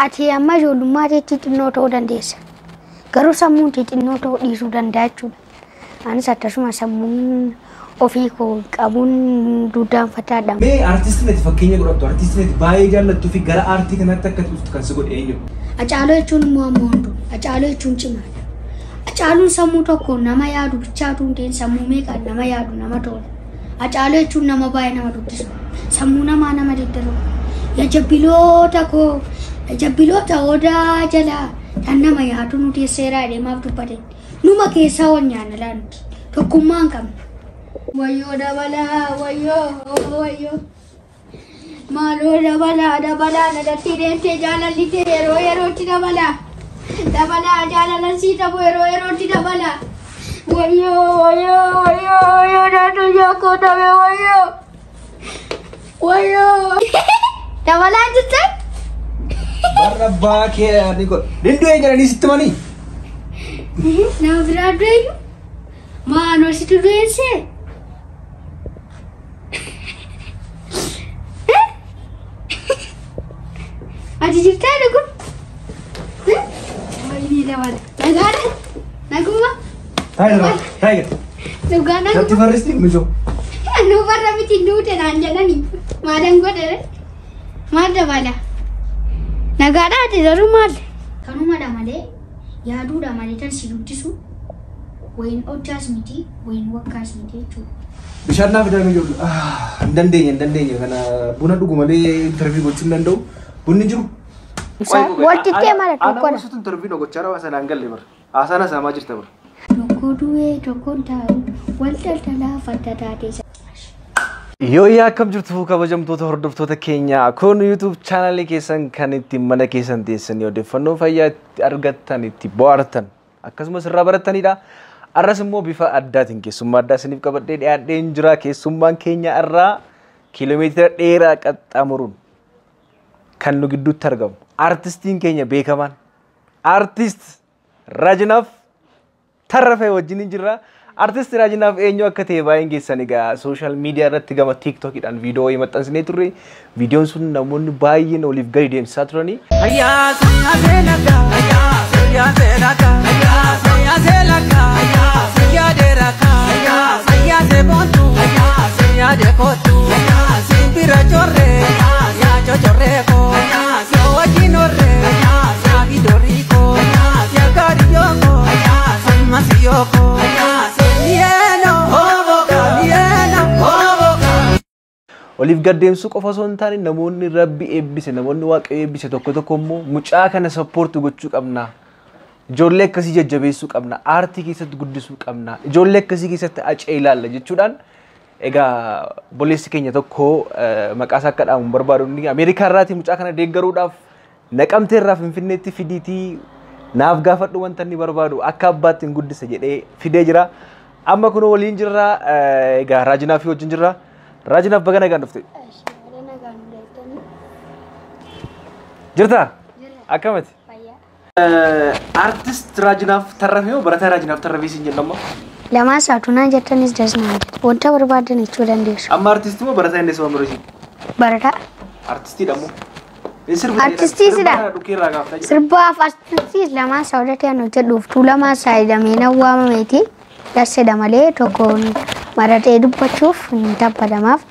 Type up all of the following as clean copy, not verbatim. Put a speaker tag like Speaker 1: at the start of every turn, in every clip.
Speaker 1: ati amma ijoollummaatti xinnoo ta'uu dandeessa. Garuu sammuun xinnoo ta'uu dhiisuu danda'a jechuudha. Anis akkasuma sammuun ofii koo qabuun duuddaanfataadha.
Speaker 2: Mee artistiin ati fakkeenya godhattu artistiin ati baay'ee jaallattuu fi gara aartii kanatti akka dhuftu kan si godhe eenyu?
Speaker 1: Hacaaluu jechuun immoo ammoo hundu. Hacaaluu jechuun cimaadha. Hacaaluun sammuu tokko nama yaadu bichaatu hundeen sammuu meeqaan nama yaadu nama tola. Hacaaluu jechuun nama baay'ee nama dubbisu. Sammuu namaa nama deddeeru. Jabbiloota koo jabbiloota odaa jalaa kan nama yaadu nuti seeraa deemaaf dubbate. Numa keessaa wal nyaanna laanti. Tokkummaan qabna. Wayyoo dabalaa wayyoo. Maaloo dabalaa nadatti deemtee jaalallitee yerootti dabalaa. Dabalaa jaalallansii ta'u yerootti dabalaa. Wayyoo naannoo jaakoo dhabe wayyoo. Dabalaa jettan?
Speaker 2: Barra baakee ani godhe. Linduu eenyanii sitti manii?
Speaker 1: Nama biraa du'eenyu? Maanoo sitti du'eessee? Ati jirtaa dhuguu? Wayii dabala. Nagaadha? Naguma?
Speaker 2: Taayigar.
Speaker 1: Dhugaa naguma?
Speaker 2: Satti farristi mijoo.
Speaker 1: Nu farra miti nuute naan jedhanii. Maalan godhe? Maal dabala? Nagaadha ati garuu maal? Kanumadha malee yaaduudha malee tan si guddisu wayin hojjaas miti wayin wakkaas miti jechuudha.
Speaker 2: Bishaan naaf daa'ima jiru. Hin dandeenye kana buna dhugu malee interview gochuu hin danda'u. Bunni jiru.
Speaker 1: Waltittee malee tokkodha.
Speaker 2: Ana gosoota interview gochaa rawa sanaan galle bar. Haasana saamaa jirta bar.
Speaker 1: Tokko du'ee tokkoon taa'u wal daldalaa fadda taatee.
Speaker 3: Yoo akkam jirtu kabajamtoota hordoftoota keenya kun YouTube channel keessan kan itti mana keessan teessanii odeeffannoo fayyaa argattan itti bohaartan akkasumas irraa baratanidha. Arras immoo bifa addaatiin keessummaa addaa isiniif qabadhee dhiyaadheen jira. Keessummaan keenya irraa kiiloomeetira dheeraa qaxxaamuruun kan nu gidduutti argamu artistiin keenya beekamaan artist Raajinaaf Tarrafee wajjin jirra. Artist Raajinaaf eenyu akka ta'e baay'een keessan egaa social media irratti gama TikTokidhaan viidiyoo maxxansinee turre. Viidiyoon sun namoonni baay'een oliif gadi deemsisaa turani. Oliif gaddeemsuu qofa osoo hin taane namoonni rabbi eebbise namoonni waaqayyo eebbise tokko immoo mucaa kana support gochuu qabna. Ijoollee akkasii jajjabeessuu qabna. Aartii keessatti guddisuu qabna. Ijoollee akkasii keessatti acee ilaalla jechuudhaan egaa boleessi keenya tokko maqaa isaa akka dhaamu barbaadu inni Ameerikaa irraati mucaa kana deeggaruudhaaf Naqamtee irraa Finfinneetti fidiitii naaf gaafadhu wanta inni barbaadu akka abbaattiin guddisa jedhee fidee jira. Amma kun waliin jirra egaa Raajinaaf wajjin jirra. Raajinaaf baga nagaan dhufte. Jirta? Akkamati? Artist Raajinaaf Tarrafee moo barataa Raajinaaf Tarrafee siin jedhama?
Speaker 1: Lamaa saatunaan jettanis dasnaan wanta barbaadan jechuu dandeessu.
Speaker 2: Amma artistii moo barataa inni isa barreessu?
Speaker 1: Barataa.
Speaker 2: Artistiidha moo?
Speaker 1: Artistii sida. Sirbaaf artistii lamaa saawwatii an hojjedhuuf tuulamaa saayidamee nawwaamameeti. Dassedha malee tokkoon maratee dubbachuuf hin tabbadamaaf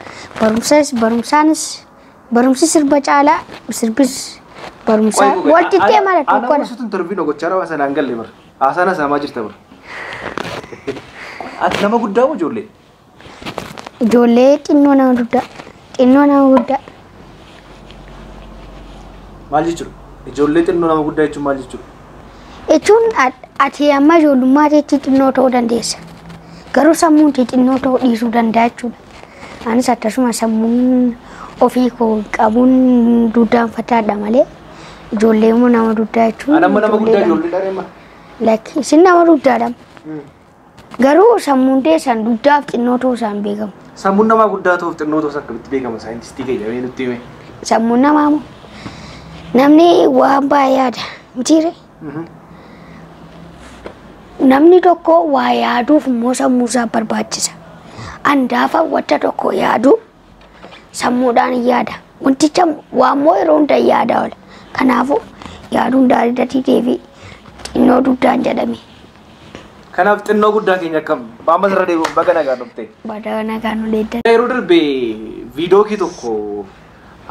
Speaker 1: barumsi sirba caalaa sirbis barumsaa waltittee malee tokkodha.
Speaker 2: Ana gosoota interview gochaa rawa sanaan galle bar. Haasana saamaa jirta bar. Ati nama guddaa moo ijoollee?
Speaker 1: Ijoollee xinnoo nama guddaa.
Speaker 2: Maal jechuudha? Ijoollee xinnoo nama guddaa jechuun maal jechuudha?
Speaker 1: Jechuun ati amma ijoollummaatti xinnoo ta'uu dandeessa. Garuu sammuun xinnoo ta'uu dhiisuu danda'a jechuudha. Anis akkasuma sammuun ofii koo qabuun duuddaanfataadha malee ijoollee immoo nama guddaa jechuun.
Speaker 2: Anamma nama guddaa ijoollee dhareema.
Speaker 1: Lakki isin nama guddaadha. Garuu sammuun teessan guddaaf xinnoo ta'uu isaan beekamu.
Speaker 2: Sammuun namaa guddaa ta'uuf xinnoo ta'uu akkamitti beekama saayintistii keenya mee nutti hime?
Speaker 1: Sammuun namaa moo namni waan baay'ee yaada mitiire? Namni tokko waa yaaduuf immoo sammuu isaa barbaachisa. Andaafa wanta tokko yaadu sammuudhaan yaada. Wanticha waa immoo yeroo hunda yaada oola. Kanaafuu yaaduun daariidhatii deebii xinnoo duddaan jedhame.
Speaker 3: Kanaaf xinnoo guddaa keenya akkam baama irra deebi'uun baga nagaan dhufte.
Speaker 1: Baga nagaan oleedda.
Speaker 3: Yeroo darbe viidiyoo kee tokko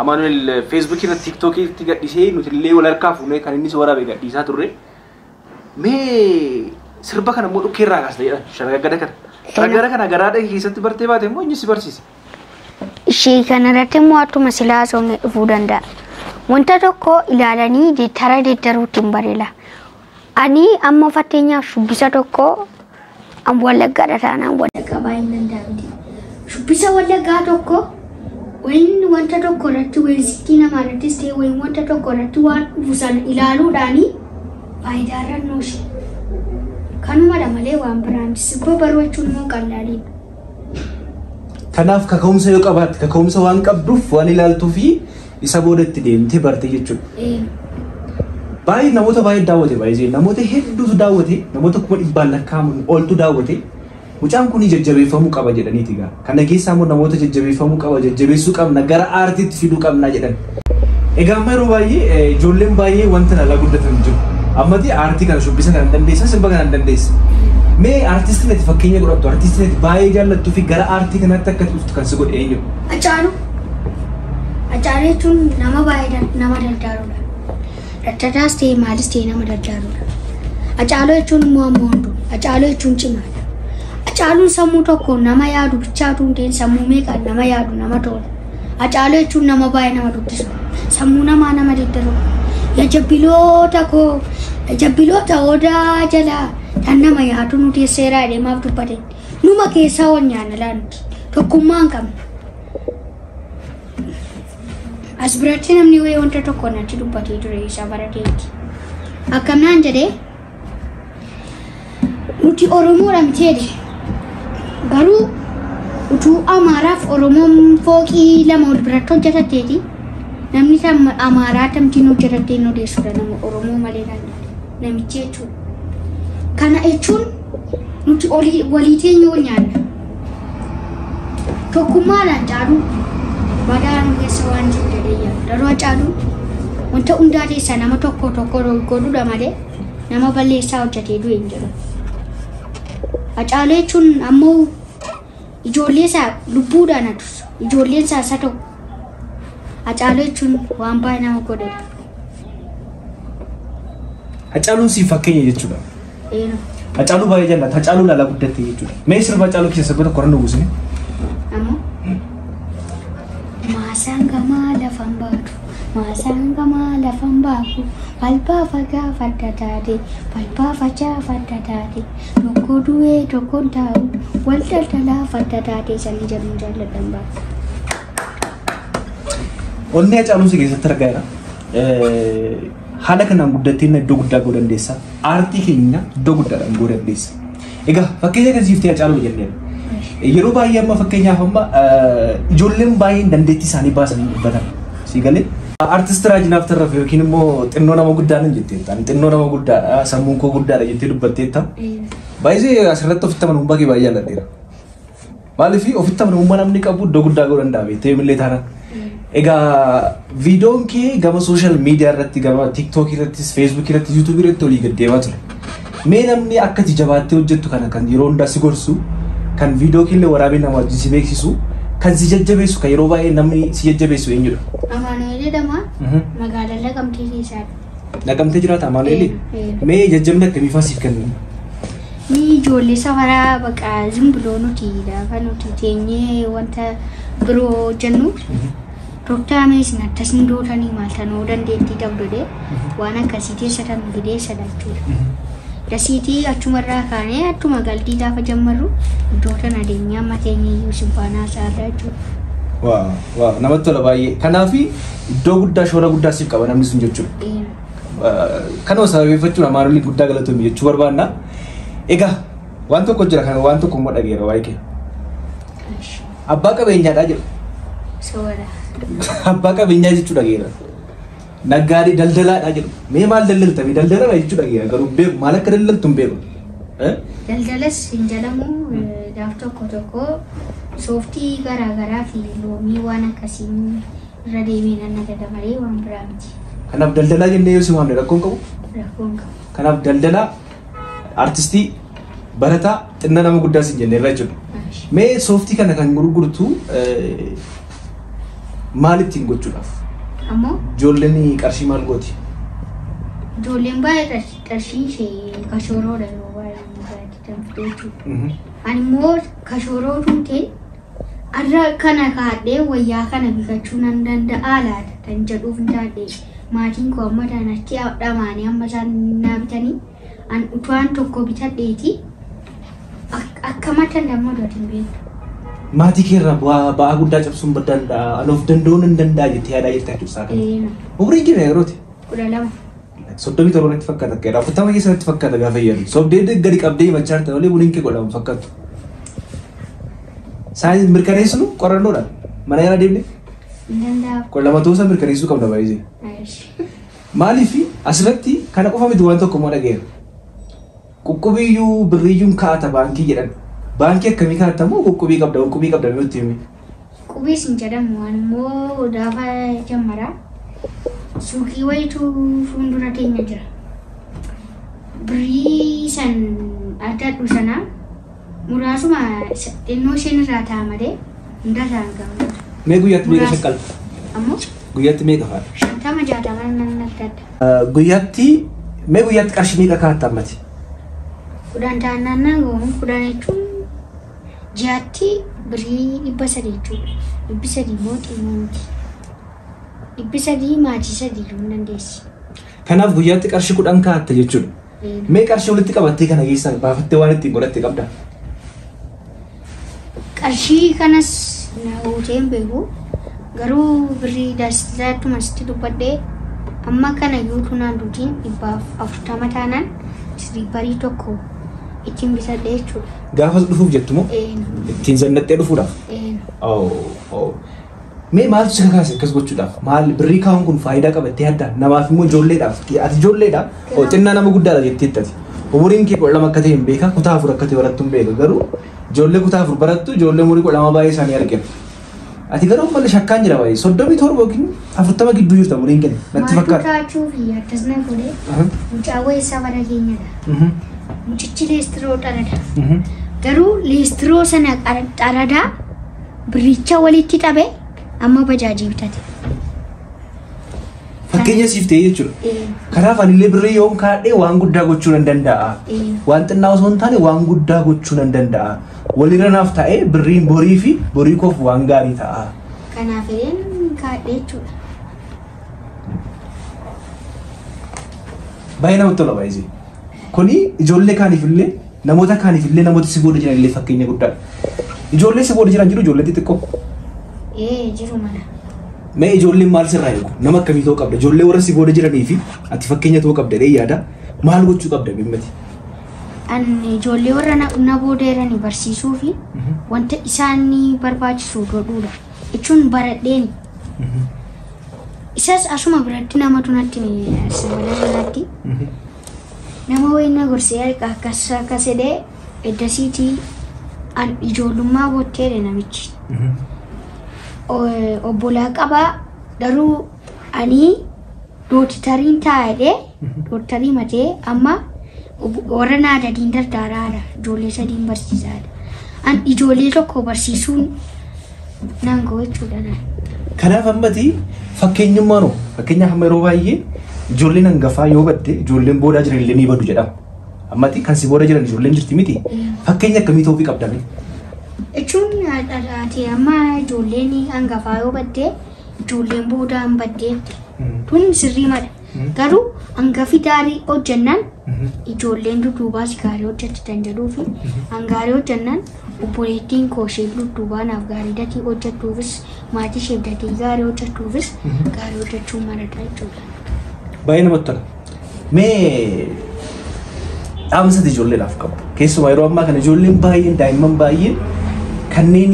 Speaker 3: Amaanuel Feesbuukii irratti TikTokii irratti gadhiisee nuti illee wal harkaa fuunee kan inni waraabee gadhiisaa turre. Mee sirba kana immoo dhukkee irraa kaasta jedhan sharaggada kana. Sharaggada kana garaadha keessatti bartee baate immoo inni si barsiise.
Speaker 1: Ishee kanarratti immoo attuma silaa soomee dhufuu danda'a. Wanta tokko ilaalanii tara deeggaruutti hin bareela. Ani amma fakkeenyaaf shubbisa tokko wallaggaadha taanaan wallaggaa baay'ee hin danda'amti. Shubbisa wallaggaa tokko wayin wanta tokko irratti weellistii namaa irrattis ta'e wayin wanta tokko irratti waan dhufu sana ilaaluudhaanii faayidaa irra nooshi. Kanumadha malee waan biraan sirba barbachuun immoo qallaaliidha.
Speaker 2: Kanaaf kaka'umsa yoo qabaatte kaka'umsa waan qabduuf waan ilaaltuu fi isa boodatti deemtee barte jechuudha. Baay'ee namoota baay'ee daawwate baay'ee namoota hedduutu daawwate namoota kuma dhibbaan lakkaa'aman oltu daawwate. Mucaan kun jajjabeeffamuu qaba jedhaniiti gaa. Kana keessaa immoo namoota jajjabeeffamuu qaba jajjabeessuu qabna gara aartiitti fiduu qabna jedhan. Egaa amma yeroo baay'ee ijoolleen baay'ee wanta nalaa guddatan jiru. Ammati aartii kana shubbisa kana dandeessa sirba kana dandeessa. Mee aartistiin ati fakkeenya godhattu aartistiin ati baay'ee jaallattuu fi gara aartii kanaatti akka dhuftu kan si godhe eenyu?
Speaker 1: Hacaaluu. Hacaaluu jechuun nama baay'ee nama daldaaluudha. Daddadaas ta'e maalis ta'e nama daldaaluudha. Hacaaluu jechuun immoo ammoo hunduu. Hacaaluu jechuun cimaadha. Hacaaluun sammuu tokko nama yaadu bichaatu hundeen sammuu meeqaan nama yaadu nama tola. Hacaaluu jechuun nama baay'ee nama dubbisu. Sammuu namaa nama deddeeru. Jajjabiloota odaa jalaa kan nama yaadu nuti seeraa deemaaf dubbate. Numa keessaa ol nyaanna laanti. Tokkummaa hin qabne. As biratti namni wayii wanta tokko natti dubbatee ture isaa barateetti. Akkanaan jedhee nuti Oromoodha miteedhe. Garuu utuu Amaaraaf Oromoon fooqii lama wal biratti hojjetatteeti namni Amaaraa tamtiin hojjetattee hin odeessudha nama Oromoo malee namichi jechuudha. Kana jechuun nuti walii teenya ol nyaanna. Tokkummaadhaan Hacaaluu badaa nu keessa waan jiru jedhee yaadu. Daroo Hacaaluu wanta hundaa keessaa nama tokko godhuudha malee nama balleessaa hojjetee du'e hin jiru. Hacaaluu jechuun ammoo ijoollee isaa lubbuudhaan atus ijoolleen isaa isa ta'u. Hacaaluu jechuun waan baay'ee nama godhedha.
Speaker 2: Hacaaluun siif fakkeenya jechuudha. Hacaaluu baay'ee jaallata. Hacaaluun ala guddatte jechuudha. Mee sirba Hacaaluu keessa sirba tokko rannu buusine.
Speaker 1: Ammoo maasaan gamaa lafan baatu maasaan gamaa lafan baatu balbaa fagaa fadda taate balbaa facaa fadda taate tokko du'ee tokko taa'u wal daldalaa fadda taate sanii jedhuun jaalladhan baatu.
Speaker 2: Onnee Hacaaluun si keessatti argaa jira. Haala kanaan guddattee iddoo guddaa gahuu dandeessa. Aartii keenya iddoo guddaadhaan gahuu dandeessa. Egaa fakkeenya akkasiiftee Hacaaluu jenneen. Yeroo baay'ee amma fakkeenyaaf amma ijoolleen baay'een dandeettii isaanii baasanii dubbatan. Si galee? Artist Raajinaaf Tarrafee yookiin immoo xinnoo nama guddaan jetteetta. Xinnoo nama guddaadha sammuun koo guddaadha jettee dubbatteetta. Baay'ee asirratti ofitti amanamummaa kee baay'ee jaalladheera. Maaliif ofitti amanamummaa namni qabu iddoo guddaa gahuu danda'a beektee millee taanaan. Egaa viidiyoon kee gama sooshaal miidiyaa irratti gama TikTok irrattis Facebook irratti YouTube irratti olii gad deemaa ture. Mee namni akkati jabaattee hojjettu kana kan yeroo hundaa si gorsu kan viidiyoo keellee waraabee nama wajjin si beeksisu kan si jajjabeessu kan yeroo baay'ee namni si jajjabeessu eenyudha?
Speaker 1: Amaanuel jedhama. Magaalaa Naqamtee keessaadha.
Speaker 2: Naqamtee jiraata Amaanuel? Mee jajjabina akkamii faasiif kennu?
Speaker 1: Ni ijoollee safaraa baqa zimbiloo nuti gaafa nuti teenyee wanta biroo hojjennu Doktor Ameesin akkasiin dootanii maal tanuu dandeettii dabdodee waan akkasii keessatan fidee sadachuudha. Dasiitii achumarraa kaanee attuma galtii gaafa jammarru iddootan adeemee amma teenyee simfaanaa isaarraa jechuudha.
Speaker 2: Waa namatti tola baay'ee. Kanaaf iddoo guddaa shoora guddaa siif qaba namni sun jechuudha. Kanuma sababeeffachuun Amaanuel guddaa galatoomii jechuu barbaanna. Egaa waan tokko jira kan waan tokko immoo dhageera waa'ee kee. Abbaa qabeenyaadhaa jedhu.
Speaker 1: Soora.
Speaker 2: Abbaa qabeenyaa jechuudha geera. Naggaadii daldalaadhaa jedhu. Mee maal daldaltami daldala jechuudha geera garuu beeku maal akka daldaltu hin beeku.
Speaker 1: Daldalas hin jedhamu gaaf tokko sooftii garaagaraa fi loomii waan akkasiin irra deemee nan nagada malee waan biraa miti.
Speaker 2: Kanaaf daldalaa jennee yoo si waamne rakkoon qabu.
Speaker 1: Rakkoon qabu.
Speaker 2: Kanaaf daldalaa artistii barataa xinna nama guddaa sin jennee irra jiru. Mee sooftii kana kan gurgurtu maal ittiin gochuudhaaf?
Speaker 1: Ammoo
Speaker 2: Ijoolleen qarshii maal gooti?
Speaker 1: ijoolleen baay'ee qarshii ishee kashooroodha yeroo baay'ee danfitee jechuudha. Ani immoo kashooroo tuutee arra kana kaadhee wayyaa kana bitachuu nan danda'a laata kan jedhuuf hin taadhee maatiin koo amma daanatti dhamaanii amma isaan naa bitanii an utuwaan tokko bitadheeti akka matan dammoo dootiin beektu.
Speaker 2: Maatii keerraa ba'aa guddaa cabsuun danda'a, anoof danda'uun hin danda'a jettee yaadaa jirta jechuudha isaa kana. Umriin keenya yerooti?
Speaker 1: 12.
Speaker 2: 37 natti fakkaata akka jedha. 40 keessa natti fakkaata gaafa jedhu. Sobdee gadi qabdee himachaa jirta malee umriin kee 12 fakkaatu. Saayinsii mirkaneessinu qorannoodhaan mana yaala deemne?
Speaker 1: Hin danda'amu.
Speaker 2: Qollama toosa mirkaneessuu qabna baay'ee. Maaliif asirratti kana qofa miti waan tokko moo dhageera. Quqqubiyyuu birriyyuun kaa'ata baankii jedhan. Baankii akkamii kaa'ata moo quqqubii qabda nutti himi?
Speaker 1: Qubiis hin jedhamu waan immoo gaafa jammaraa suuqii wayitu fuuldura keenya jira. Birrii san addadhu sanaa muraasuma xinnoo isheen irraa ta'a malee hunda isaan gahu.
Speaker 2: Mee guyyaatti meeqa shaqqalta?
Speaker 1: Ammoo
Speaker 2: Guyyaatti meeqa faadha?
Speaker 1: 50 nan adda.
Speaker 2: Guyyaatti mee guyyaatti qarshii meeqa kaa'atta ammati?
Speaker 1: 10 taanaan nan goomu 10 jechuun ji'aatti birrii 300 jechuudha. 300 immoo xinnoo miti. 300 maatii 3 iyyuu hin dandeessi.
Speaker 2: Kanaaf guyyaatti qarshii 10 kaa'atta jechuudha. Mee qarshii walitti qabattee kana keessaa baafattee waan ittiin godhatte qabda?
Speaker 1: Qarshii kanas na uutee hin beeku. Garuu birrii daasitaattuma sitti dubbadhee amma kana yuutuu naan duutiin 140 taanaan siliipparii tokko ittiin bitadhee jechuudha.
Speaker 2: Gaafas dhufuuf jettu moo? Ittiin zannattee dhufuudhaaf? Mee maaltu si kakaase akkas gochuudhaaf? Maal birrii kaa'uun kun faayidaa qabattee adda namaaf immoo ijoolleedhaaf ati ijoolleedha xinnaa nama guddaadha jettee ittati. Umuriin kee 12 akka ta'e hin beeka kutaa 4 akka ta'e barattu hin beeka garuu ijoollee kutaa 4 barattu ijoollee umurii 12 baay'ee isaanii argina. Ati garuu malee shakkaan jira baay'ee 37 yookiin 40 gidduu jirta umuriin kee natti fakkaata.
Speaker 1: Maaltu taachuu fi akkasuma godhee mucaa wayii bara keenyadha. Mucichi leestiroo xarada. Garuu leestiroo sana xaradaa birricha walitti qabee amma bajaajii bitate.
Speaker 2: Fakkeenya siif ta'ee jechuudha. Kanaaf anillee birrii yoon kaadhee waan guddaa gochuu nan danda'a. Waan xinnaa osoo hin taane waan guddaa gochuu nan danda'a. Walirra naaf ta'ee birriin borii fi borii koof waan gaarii ta'a.
Speaker 1: Kanaaf kaadhee jechuudha.
Speaker 2: Baay'ee namatti tola baay'ee. Kuni ijoollee kaaniifillee namoota kaaniifillee namoota si booda jiranillee fakkeenya guddaadha. Ijoollee si booda jiran jiru ijoollee xixiqqoo.
Speaker 1: Jiru mana.
Speaker 2: Mee ijoolleen maal sirraa eegu? Nama akkamii ta'uu qabda? Ijoollee warra si booda jiranii fi ati fakkeenya ta'uu qabda dhee yaada. Maal gochuu qabda bimmati?
Speaker 1: Ani ijoollee warra na booda jiranii barsiisuu fi wanta isaan barbaachisu godhuudha. Jechuun baradheeni. Isas asuma biratti namatu natti sibiilatti. Nama wayina gorsee akkas jedhee eddasiitii ijoollummaa bootteedha namichi. Obbolaa qabaa garuu ani dootitariin taa'ee dootarii matee amma warra naadadiin dardaaraadha ijoollee sadiin barsiisaadha. An ijoollee tokko barsiisuun nan gochuudha.
Speaker 2: Kanaaf ammati fakkeenyummaa noo fakkeenyaaf amma yeroo baay'ee ijoolleen hangafaa yoo badde ijoolleen boodaa jiran illee ni badu jedhama. Ammati kan si booda jiran ijoolleen jirti miti fakkeenya akkamii ta'uu qabdame?
Speaker 1: Jechuun ati amma ijoolleen hangafaa yoo baddee ijoolleen boodaa hin baddeetti. Tun sirrii mala. Garuu hangafi gaarii hojjannaan ijoolleen dudduubaas gaarii hojjetan jedhuu fi hangaarii hojjannaan obboleettiin koo ishee dudduubaa naaf gaarii datii hojjettuufis maatii ishee datii gaarii hojjettuufis gaarii hojjechuu maladha jechuudha.
Speaker 2: Baay'ee namatti tola. Mee dhaamsa ijoolleedhaaf qabu. Keessumaa yeroo ammaa kana ijoolleen baay'een daa'imman baay'een kanneen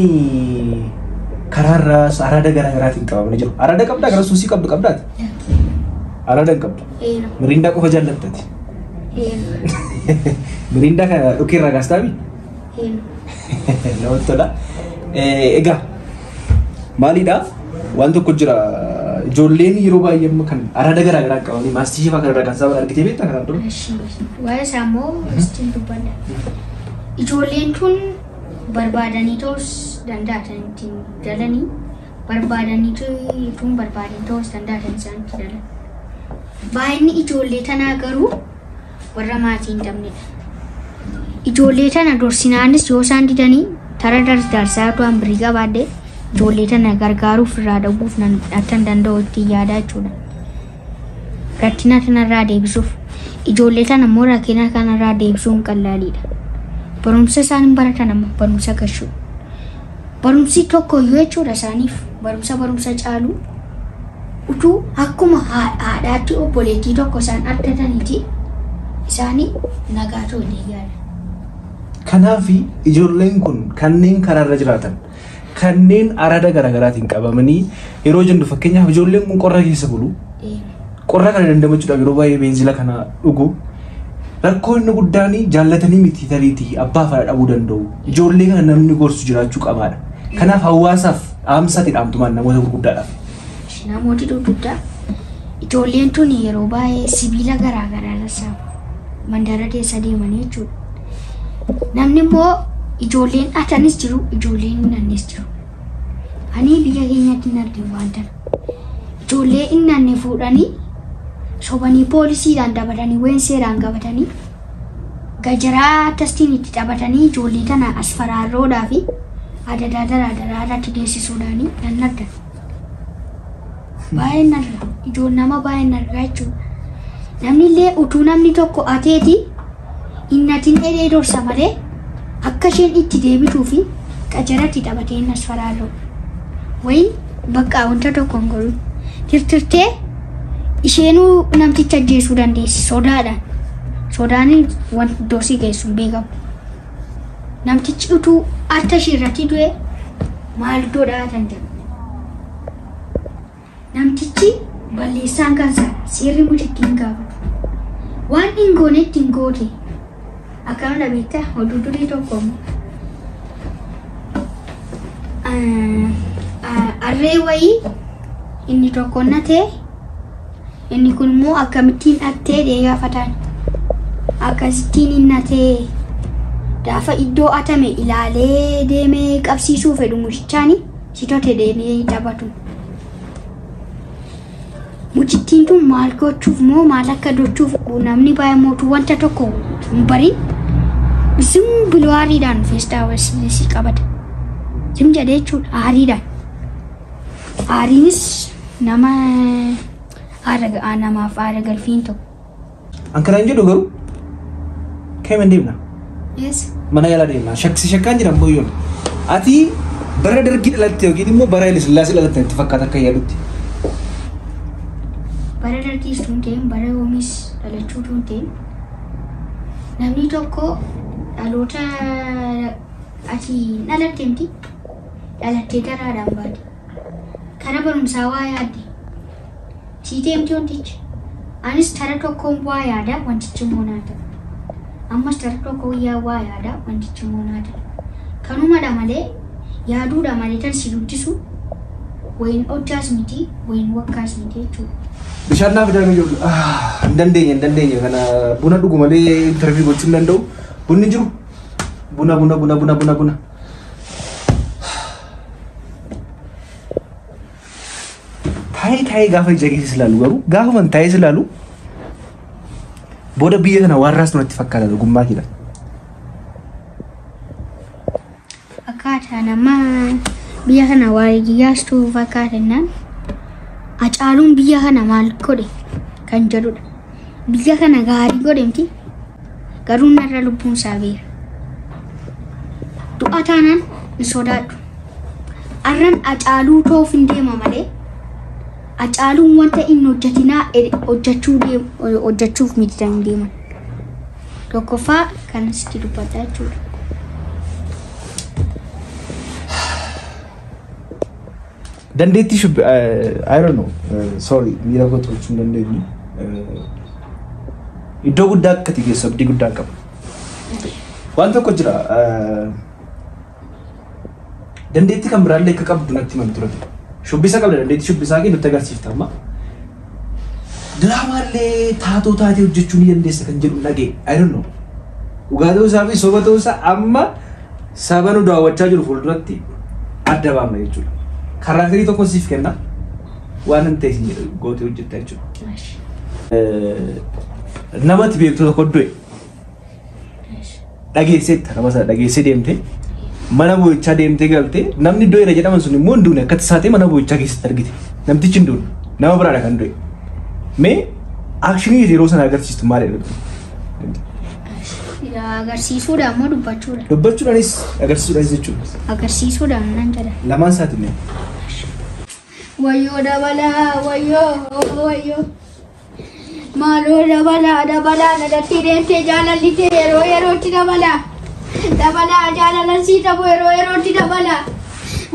Speaker 2: karaarraa araada garaa garaatiin qabamanii jiru. Araada qabdaa gara suusii qabdaati. Araada hin qabdu. Miriindaa qofa jaallattati. Miriindaa kana dhukeerraa gaastaabi? Namatti tola. Egaa maaliidhaa waan tokko jira ijoolleen yeroo baay'ee kan araada garaa garaa qabanii maastii shifaa kan irraa kan sababa argitee beektaa kanaan dura.
Speaker 1: Waa'ee isaa immoo istiin dubbadha. Ijoolleen tun barbaadanii ta'us danda'atan ittiin galanii barbaadanii tun barbaadanii ta'us danda'atan isaan itti galan. Baay'inni ijoollee tanaa garuu warra maatii hin qabnedha. Ijoollee tana dorsinaanis yoo isaan didanii tara darsaa tu'an birrii qabaadde ijoollee tana gargaaruuf irraa dhabuuf attan danda'u ittiin yaadaa jechuudha. Rakkina kanarraa deebisuuf ijoollee tana immoo rakkina kanarraa deebisuun qallaaliidha. Barumsa isaan hin baratan amma barumsa gashuu. Barumsi tokko yoo jechuudha isaaniif barumsa caalu utuu akkuma haadhaatti obboleettii tokko isaan argataniiti isaanii nagaa ta'uu yaada.
Speaker 2: Kanaaf ijoolleen kun kanneen karaarra jiraatan kanneen araada garaagaraatiin qabamanii yeroo jennu fakkeenyaaf ijoolleen kun qorra keessa bulu qorra kana dandamachuudhaaf yeroo baay'ee beenzila kana dhugu rakkoo inni guddaan jaallatanii miti tariitii abbaa fara dhabuu danda'u ijoollee kana namni gorsu jiraachuu qabaadha. Kanaaf hawaasaaf dhaamsatti dhaamtumaan namoota gurguddaadhaaf.
Speaker 1: Namooti gurguddaa ijoolleen tun yeroo baay'ee sibiila garaagaraa sassaabu mandara keessa deemanii jechuudha. Namni immoo ijoolleen atanis jiru ijoolleen innaannes jiru. Ani biyya keenyatti hin argine waan ta'eef ijoollee innaanne fuudhanii sobanii poolisiidhaan dabatanii ween seeraan qabatanii gajaraa tastiin itti taphatanii ijoollee tana asfaraarroodhaa fi adadaa daraadaraa irratti geessisuudhaanii nan argan. Baay'een arga ijoon nama baay'een argaa jechuudha. Namni illee utuu namni tokko ateeti innatiin dheedhee dorsa malee akka isheen itti deebituu fi qajaratti taphatee asfaraarroo. Wayin bakka wanta tokko hin godhu tirtirtee isheenuu namticha ajjeesuu dandeessi sodaadhaan. Sodaan wanta doosii geessu hin beekamu. Namtichi utuu harka ishee irratti du'e maal godhaa kan jedhu. Namtichi balleessaan kansaa seerri mucitti hin gaafatu. Waan hin goone itti hin goote akkana beektaa oduu durii tokko arree wayii inni tokko natee inni kun immoo akkamittiin attee deegaafataan akkasittiin innatee gaafa iddoo atame ilaalee deemee qabsiisuu fedhu mucichaani sitote deemee taphatu. Mucittiin tun maal gochuuf moo maal akka gochuuf namni baay'ee mootu wanta tokko hin barin simbiluu aariidhaan feestaa wasiilisi qabata. Sim jedhee jechuudha aariidhaan. Aariinis namaaf aara galfiin tokko.
Speaker 2: Ankaraan jedhu garuu keessa deemna.
Speaker 1: Yes.
Speaker 2: Mana yaalaa deemna. Shakkaan jiran booyyoon. Ati bara dargii dhalatte yookiin immoo bara Haile Sillaasee dhalatte itti fakkaata akka yaadutti.
Speaker 1: Bara dargii sun ta'een bara oomis dhalachuu tun ta'een namni tokko dhaloota ati dhalatte miti dhalattee taraadhaan baate. Kana barumsaa waa yaadde. Siitee miti wantichi. Anis tara tokkoon waa yaada wantichi immoo naa ta'a. Ammas tara tokko waa yaada wantichi immoo naa ta'a. Kanumadha malee yaaduudha malee tan si guddisu wayin hojjaas miti wayin wakkaas miti jechuudha.
Speaker 2: Bishaan naaf daanuu jiru. Hin dandeenye kana buna dhugu malee interview gochuu hin danda'u. Bunni jiru. Buna. Taa'ee gaafa ija keessa ilaalu garuu gaafa man taa'ee ilaalu booda biyya kana warraas natti fakkaata dhugummaa keedha.
Speaker 1: Akkaataa nama biyya kana waayiyyaastuu fakkaatannaan Hacaaluun biyya kana maal godhe kan jedhudha. Biyya kana gaarii godhe miti garuu narra lubbuun isaa beera. Du'a taanaan hin sodaadhu. Arran Hacaaluu ta'uuf hin deema malee Hacaaluun wanta inni hojjetinaa hojjechuuf miti kan hin deeman. Tokkoffaa kanas itti dubbadhaa jechuudha.
Speaker 2: Dandeettii shubbi I don't know sorry miira gochuun dandeenyu iddoo guddaa akka tigeessu abdii guddaa qaba. Waan tokko jira dandeettii kan biraallee akka qabdu natti himan ture. shubbisa qabda dandeetti shubbisaa kee nutti agarsiifta amma. Diraamallee taatoo taatee hojjechuu ni dandeessa kan jedhu dhagee. I don't know. Dhugaa ta'uu isaa fi soba ta'uu isaa amma saba nu daawwachaa jiru fuulduratti adda baafna jechuudha. Karakterii tokko siif kenna waan hin ta'e gootee hojjetta jechuudha. Namatti beektu tokko du'e dhageesseetta nama sana dhageessee deemtee mana boo'ichaa deemtee galtee namni du'eera jedhaman sun immoo hin duune akka tasaatee mana boo'ichaa keessatti argite namtichi hin duune nama biraadha kan du'e. Mee akshinii yeroo sana agarsiistu maal jedhamtu?
Speaker 1: Agarsiisuudhaan moo dubbachuudhaan?
Speaker 2: Dubbachuudhaanis agarsiisuudhaanis jechuudha.
Speaker 1: Agarsiisuudhaan nan jedha.
Speaker 2: Lamaan isaati mee?
Speaker 1: Wayyoo dabalaa wayyoo. Maaloo dabalaa nadatti deemtee jaalallitee yerootti dabalaa. Dabalaa jaalalansi ta'u yerootti dabalaa.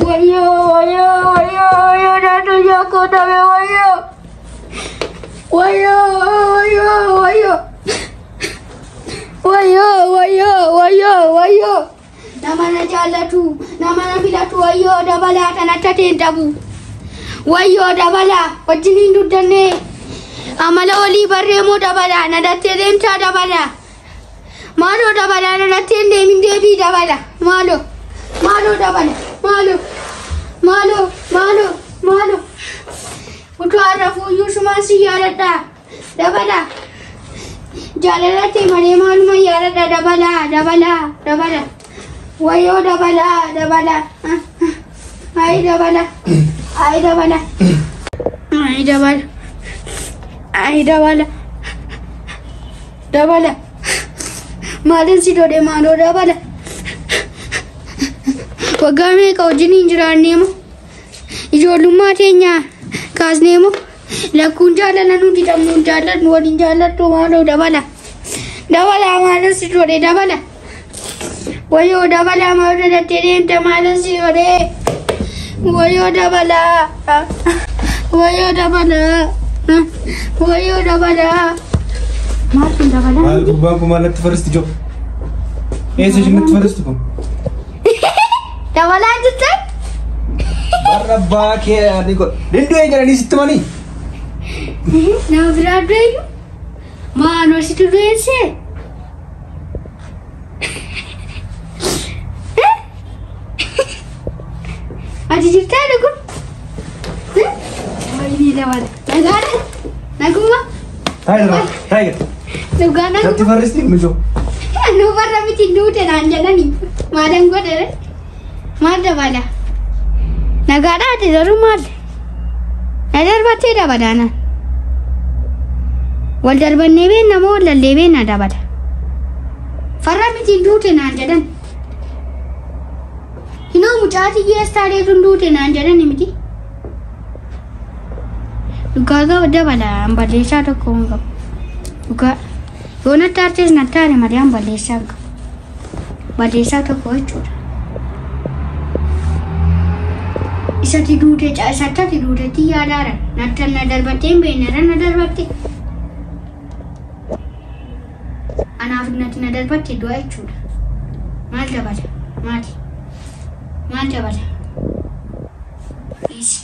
Speaker 1: Wayyoo naannoo yaakoo dhabe wayyoo. Wayyoo. Nama na jaallatu, nama na filatu wayyoo dabalaa kanatti ateen dhabu. Wayyoo dabalaa wajjiniin duddannee amala walii barreemoo dabalaa nadattee deemtaa dabalaa. Maaloo dabalaa nadattee deemin deebii dabalaa. Maaloo dabalaa. Maaloo. Utuu har'a fuuyyuu sumaan si yaadadhaa. Dabalaa. Jaalalatti malee maaluma yaadadhaa dabalaa. Wayyoo dabalaa. Ayi dabala. Maalin si dode maaloo dabala. Waggaa meeqa wajjiniin jiraannee moo? Ijoollummaa teenyaa kaasnee moo? Lakkuun jaalala nuti dhabnuun jaalladhu waliin jaalladhu maaloo dabala. Maalin si dode dabala. Wayyoo dabalaa maaloo nadattee deemta maalin si dode. Wayyoo dabalaa. Maaltu dabalaa?
Speaker 2: Maal gubbaan kun maalatti faristi joo? Eessa jirutti faristi kun?
Speaker 1: Dabalaa jettan?
Speaker 2: Barra baakee ani godha. Dindu'ee jedhanii sitti manii?
Speaker 1: Nama biraa du'eeyyu? Maanoo situ du'eessee? Ati jirtaa kun? Wayii dabala. Nagaadha? Naguma?
Speaker 2: Taayigar.
Speaker 1: Dhugaa naguma?
Speaker 2: Natti faristi mijoo.
Speaker 1: Nu barra miti duute naan jedhanii. Maalan godhe? Maal dabala? Nagaadha ati garuu maal? Na darbattee dabalaanaan. Wal darbannee beenna moo wallallee beenna dabala? Farra miti duute naan jedhan. Hinoo mucaatii geestaa kun duute naan jedhan miti. Dhugaa gaba dabala balleessaa tokko hin qabu. Dhugaa yoo natti artees natti aare malee balleessaa hin qabu. Balleessaa tokko jechuudha. Isatti duutetti yaadaaran natti na darbattee hin beekne na darbatte. Anaaf natti na darbatte du'a jechuudha. Maal dabala? Maal dabala? Isi.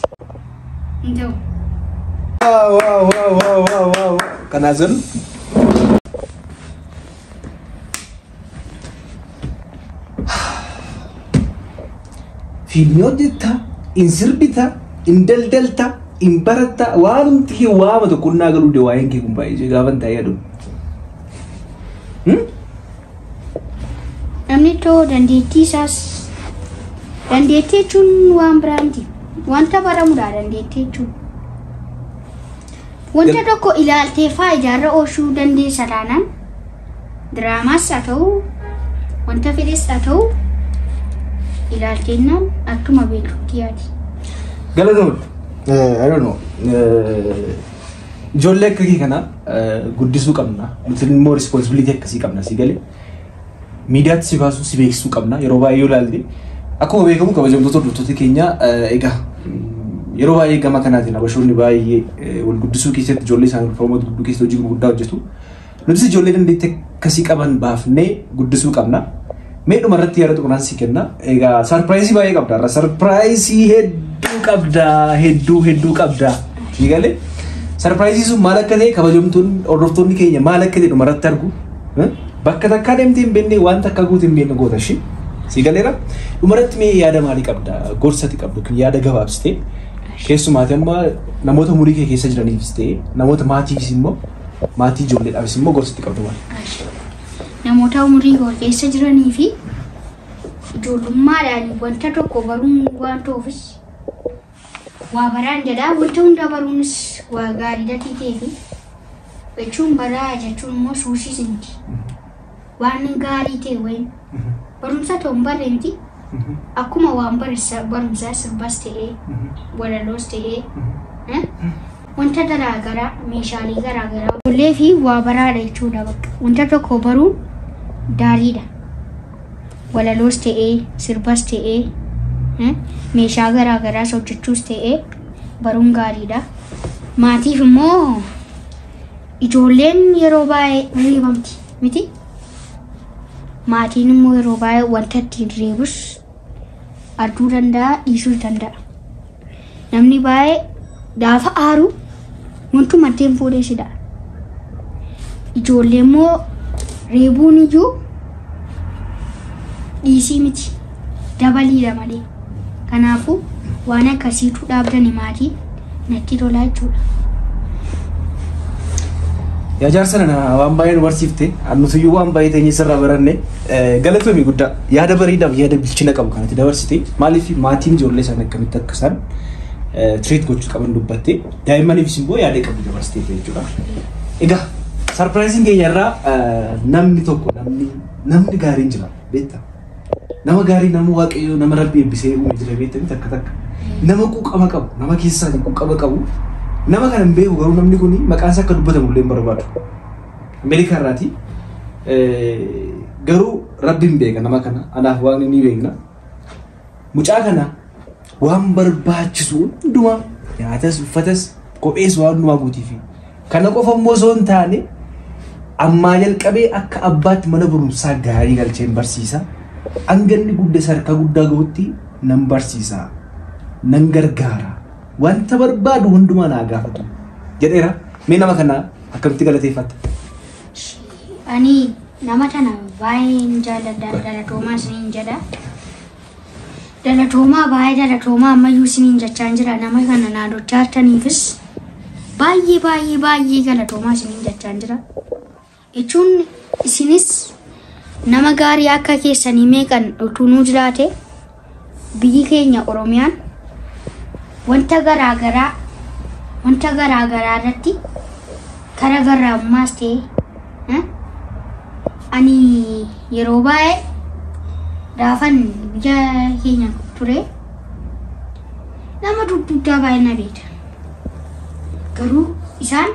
Speaker 1: Hin ta'u.
Speaker 2: Wow. Kanaa sun? Fiilmii hojjettaa, in sirbita, in daldalta, in baratta, waanumti kee waama tokko naa galuu dee waa'een kee kun baay'ee gaafan taa'ee aduun.
Speaker 1: Namni too dandeettii isaas dandeettii jechuun waan biraa miti. Wanta baramuudha dandeettii jechuun. Wanta tokko ilaaltee faayidaarra oolchuu dandeessa taanaan diraamaas haa ta'u wanta fedhes haa ta'u ilaalteennaan akkuma beektutti yaadi.
Speaker 2: Galatoon, I don't know. Ijoollee akka kee kana guddisuu qabna. Nuti immoo responsibility akkasii qabna si galee. Miidiyaatti si baasuu si beeksisuu qabna yeroo baay'ee yoo ilaalte. Akkuma beekamu kabajamtoota hordoftoota keenya egaa yeroo baay'ee gama kanaatiin abashoonni baay'ee wal guddisuu keessatti ijoollee isaanii promote guddisuu keessatti hojii guddaa hojjetu. Nutis ijoollee dandeettii akkasii qaban baafnee guddisuu qabna. Mee dhuma irratti yaada xumuraa si kenna. Egaa sarpiraayizii baay'ee qabda. Sarpiraayizii hedduu hedduu qabda. Sigale surprise sun maal akka ta'e kabajamtuun hordoftoonni keenya maal akka ta'e dhumarratti argu. Bakka takkaa deemtee hin beekne waan takka guutuu hin beekne goota shi. Sigaleera dhumarratti mee yaada maalii qabda? Gorsati qabdu kun yaada gabaabsitee keessumaati amma namoota umurii kee keessa jiraniifis ta'e namoota maatiifis immoo maatii ijoolleedhaafis immoo gorsati qabdu maal?
Speaker 1: Namoota umurii koo keessa jiranii fi ijoollummaadhaan wanta tokko baruun waan ta'uufis waa baraan jedhaa wanta hunda baruunis waa gaarii ta'ee fi jechuun baraa jechuun immoo suusisinti waan gaarii ta'e wayin barumsa ta'u hin barree miti akkuma waan barumsaa sirbas ta'ee walaloos ta'ee wanta garaagaraa meeshaalee garaagaraa ijoollee fi waa baraadha jechuudha bakka wanta tokko baruun gaariidha walaloos ta'ee sirbas ta'ee meeshaa garaagaraas hojjechuus ta'ee baruun gaariidha maatiif immoo ijoolleen yeroo baay'ee reebamti miti maatiin immoo yeroo baay'ee wanta ittiin reebus arguu danda'a dhiisuu danda'a namni baay'ee gaafa aaru wantuma addeen fuudhee sidha ijoollee immoo reebuun iyyuu dhiisii miti dabaliidha malee kanaafuu waan akkasiitu dhaabdani maatii natti tolaa jechuudha.
Speaker 2: Yaa jaarsana waan baay'ee nu barsiifte annutiyyuu waan baay'ee teenye sirraa baranne galatoomii guddaa yaada bareedaaf yaada bilchina qabu kanatti dabarsite maaliif maatiin ijoollee isaan akkamitti akka isaan treat gochuu qaban dubbatte daa'immaniifis immoo yaada qabu dabarsite jechuudha. Egaa sarpiraayiziin keenya irraa namni tokko namni gaariin jira beektaa nama gaarii nama waaqayyoo nama rabbi eebbisee uume jira beektanii takka nama quuqama qabu nama keessaa quuqama qabu nama kan hin beeku garuu namni kun maqaan isaa akka dubbatamu illee hin barbaadu. Ameerikaa irraati garuu rabbiin beeka nama kana anaaf waan inni beekna. Mucaa kana waan barbaachisu hundumaa nyaatas uffatas kophees waan hundumaa guutiifi kana qofa immoo osoo hin taane ammaa jalqabee akka abbaatti mana barumsaa gaarii galcheen barsiisa. Anganni guddaa sarka guddaa gahutti nan barsiisa nan gargaara wanta barbaadu hundumaa naa gaafatu jedheera. Mee nama kana akkamitti galateeffatta?
Speaker 1: Ani nama kana baay'een jaalladha dhalatoomaa isiniin jedha. Dhalatoomaa baay'ee dhalatoomaa ammayyuu isiniin jechaan jira nama kana naa dhochaartaniifis baay'ee galatoomaa isiniin jechaan jira. Jechuun isinis nama gaarii akka keessanii meeqan utuu nuu jiraate biyyi keenya Oromiyaan wanta garaagaraa irratti kara garraammaas ta'e ani yeroo baay'ee gaafan biyya keenya ture nama dudduudaa baay'ee na beekta garuu isaan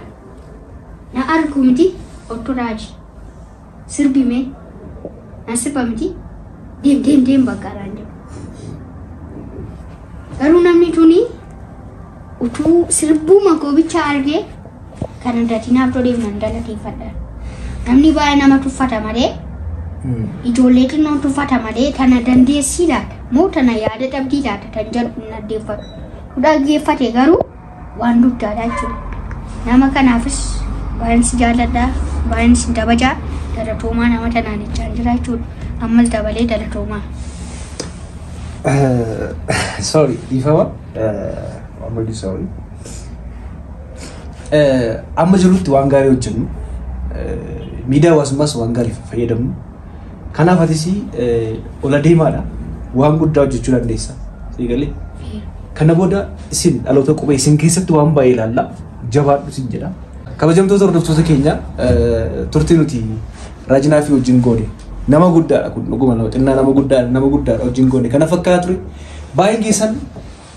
Speaker 1: na argu miti otoo raaji sirbime nasibba miti deem bakkaraan jiru. Garuu namni tuni utuu sirbuma goobicha argee kan addatinaaf toleef nan galateeffadha. Namni baay'ee nama tuffata malee ijoollee xinnoo tuffata malee tana dandeessii laata moo tana yaada dhabdii laata kan jedhu hin addeeffatu. Dhaggeeffate garuu waan guddaadha jechuudha. Nama kanaafis baay'een si jaalladha baay'een si dabajaa. Dhalatoomaa nama tanaan jechaan jira jechuudha. Ammas dabalee dhalatoomaa.
Speaker 2: Sorry, dhiifama. I'm really sorry. Amma jirutti waan gaarii hojjennu miidiyaa hawaasummaas waan gaarii fayyadamnu. Kanaaf atis ola deemaadha waan guddaa hojjechuu dandeessa. Eegalee kana booda isin dhaloota qubee isin keessatti waan baay'ee ilaalla jabaadhu isin jedha. Kabajamtoota hordoftoota keenya turtii nuti raajinaa fi wajjin goone nama guddaadha kun dhuguma xinnaa nama guddaadha wajjin goone kana fakkaata ture baay'een keessan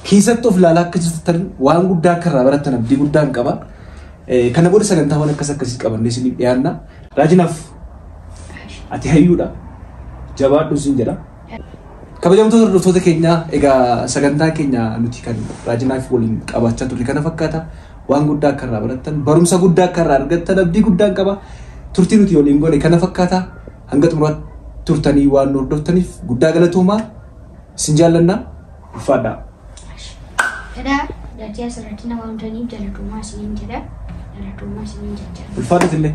Speaker 2: keessatti of ilaalaa akka jirtan waan guddaa akka irraa barattan abdii guddaa hin qaba. Kana booda sagantaawwan akkasii qabannee isiniif dhiyaanna. Raajinaaf ati hayyuudha jabaadhu isin jedha. Kabajamtoota hordoftoota keenya egaa sagantaa keenya nuti kan raajinaaf waliin qabaachaa turre kana fakkaata. Waan guddaa akka irraa barattan barumsa guddaa akka irraa argattan abdii guddaa qaba. Turtii nuti waliin goone kana fakkaata. Hanga xumuraatti turtanii waan hordoftaniif guddaa galatoomaa isin jaallanna. Uffadhaa.
Speaker 1: Dadah dari asirratti nama hundanii jalatummaa isiniin jedha. Jalatummaa isiniin jajjara.
Speaker 2: Ulfaadhu illee.